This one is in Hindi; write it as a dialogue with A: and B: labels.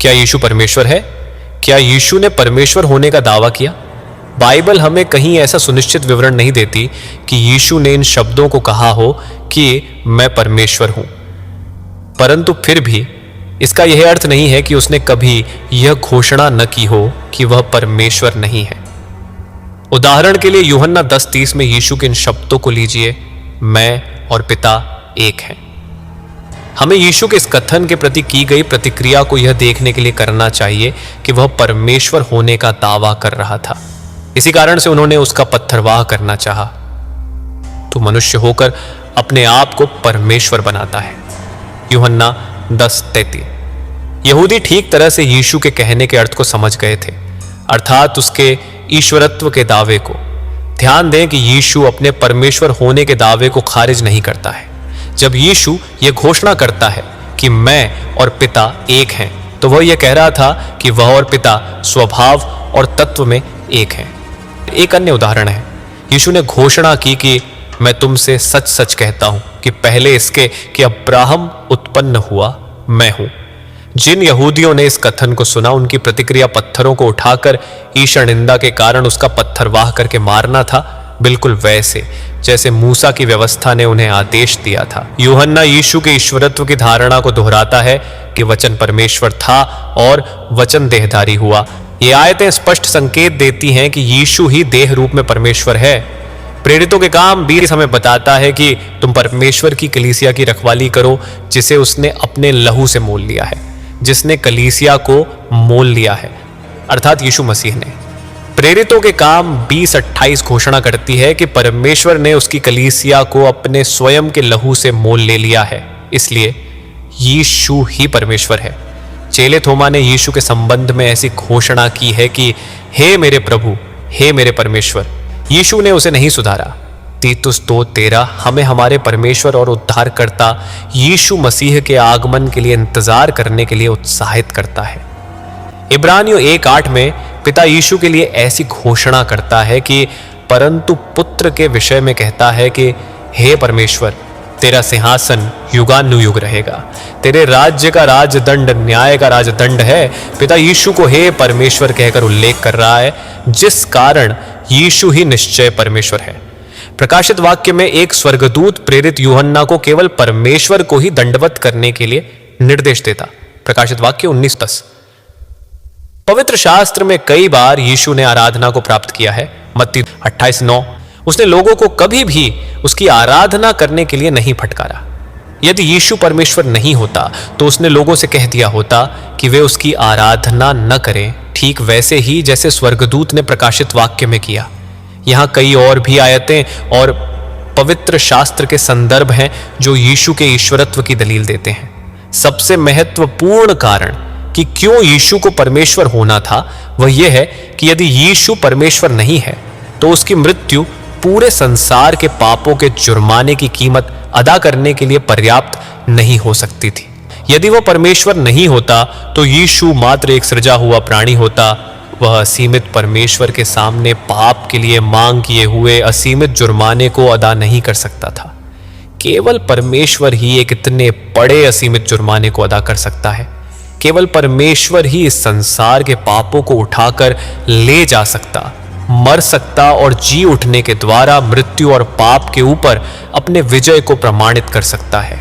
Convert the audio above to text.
A: क्या यीशु परमेश्वर है? क्या यीशु ने परमेश्वर होने का दावा किया? बाइबल हमें कहीं ऐसा सुनिश्चित विवरण नहीं देती कि यीशु ने इन शब्दों को कहा हो कि मैं परमेश्वर हूं। परंतु फिर भी इसका यह अर्थ नहीं है कि उसने कभी यह घोषणा न की हो कि वह परमेश्वर नहीं है। उदाहरण के लिए यूहन्ना 10:30 में यीशु के इन शब्दों को लीजिए, मैं और पिता एक हैं। हमें यीशु के इस कथन के प्रति की गई प्रतिक्रिया को यह देखने के लिए करना चाहिए कि वह परमेश्वर होने का दावा कर रहा था। इसी कारण से उन्होंने उसका पत्थरवाह करना चाहा। तो मनुष्य होकर अपने आप को परमेश्वर बनाता है। यूहन्ना 10:33। यहूदी ठीक तरह से यीशु के कहने के अर्थ को समझ गए थे, अर्थात उसके ईश्वरत्व के दावे को। ध्यान दें कि यीशु अपने परमेश्वर होने के दावे को खारिज नहीं करता है। जब यीशु यह घोषणा करता है कि मैं और पिता एक हैं, तो वह यह कह रहा था कि वह और पिता स्वभाव और तत्व में एक हैं। एक अन्य उदाहरण है, यीशु ने घोषणा की कि मैं तुमसे सच सच कहता हूं कि पहले इसके कि अब्राहम उत्पन्न हुआ, मैं हूं। जिन यहूदियों ने इस कथन को सुना, उनकी प्रतिक्रिया पत्थरों को उठाकर ईश्वर निंदा के कारण उसका पत्थरवाह करके मारना था, बिल्कुल वैसे जैसे मूसा की व्यवस्था ने उन्हें आदेश दिया था। यूहन्ना यीशु के ईश्वरत्व की धारणा को दोहराता है कि वचन परमेश्वर था और वचन देहधारी हुआ। ये आयतें स्पष्ट संकेत देती हैं कि यीशु ही देह रूप में परमेश्वर है। प्रेरितों के काम 20 हमें बताता है कि तुम परमेश्वर की कलीसिया की रखवाली करो, जिसे उसने अपने लहू से मोल लिया है। जिसने कलीसिया को मोल लिया है, अर्थात यीशु मसीह ने। प्रेरितों के काम 20:28 घोषणा करती है कि परमेश्वर ने उसकी कलीसिया को अपने स्वयं के लहू से मोल ले लिया है, इसलिए यीशु ही परमेश्वर है। चेले थोमा ने यीशु के संबंध में ऐसी घोषणा की है कि हे मेरे प्रभु, हे मेरे परमेश्वर। यीशु ने उसे नहीं सुधारा। तीतुस 2:13 हमें हमारे परमेश्वर और उद्धारकर्ता यीशु मसीह के आगमन के लिए इंतजार करने के लिए उत्साहित करता है। इब्रानियों 1:8 में पिता यीशु के लिए ऐसी घोषणा करता है कि परंतु पुत्र के विषय में कहता है कि हे परमेश्वर, तेरा सिंहासन युगानुयुग रहेगा, तेरे राज्य का राजदंड न्याय का राजदंड है। पिता यीशु को हे परमेश्वर कहकर उल्लेख कर रहा है, जिस कारण यीशु ही निश्चय परमेश्वर है। प्रकाशित वाक्य में एक स्वर्गदूत प्रेरित यूहन्ना को केवल परमेश्वर को ही दंडवत करने के लिए निर्देश देता। प्रकाशित वाक्य 19:10। पवित्र शास्त्र में कई बार यीशु ने आराधना को प्राप्त किया है। मत्ती 28:9। उसने लोगों को कभी भी उसकी आराधना करने के लिए नहीं फटकारा। यदि यीशु परमेश्वर नहीं होता तो उसने लोगों से कह दिया होता कि वे उसकी आराधना न करें, ठीक वैसे ही जैसे स्वर्गदूत ने प्रकाशित वाक्य में किया। यहाँ कई और भी आयतें और पवित्र शास्त्र के संदर्भ हैं जो यीशु के ईश्वरत्व की दलील देते हैं। सबसे महत्वपूर्ण कारण कि क्यों यीशु को परमेश्वर होना था, वह यह है कि यदि यीशु परमेश्वर नहीं है तो उसकी मृत्यु पूरे संसार के पापों के जुर्माने की कीमत अदा करने के लिए पर्याप्त नहीं हो सकती थी। यदि वह परमेश्वर नहीं होता तो यीशु मात्र एक सृजा हुआ प्राणी होता। वह असीमित परमेश्वर के सामने पाप के लिए मांग किए हुए असीमित जुर्माने को अदा नहीं कर सकता था। केवल परमेश्वर ही एक इतने बड़े असीमित जुर्माने को अदा कर सकता है। केवल परमेश्वर ही इस संसार के पापों को उठाकर ले जा सकता, मर सकता और जी उठने के द्वारा मृत्यु और पाप के ऊपर अपने विजय को प्रमाणित कर सकता है।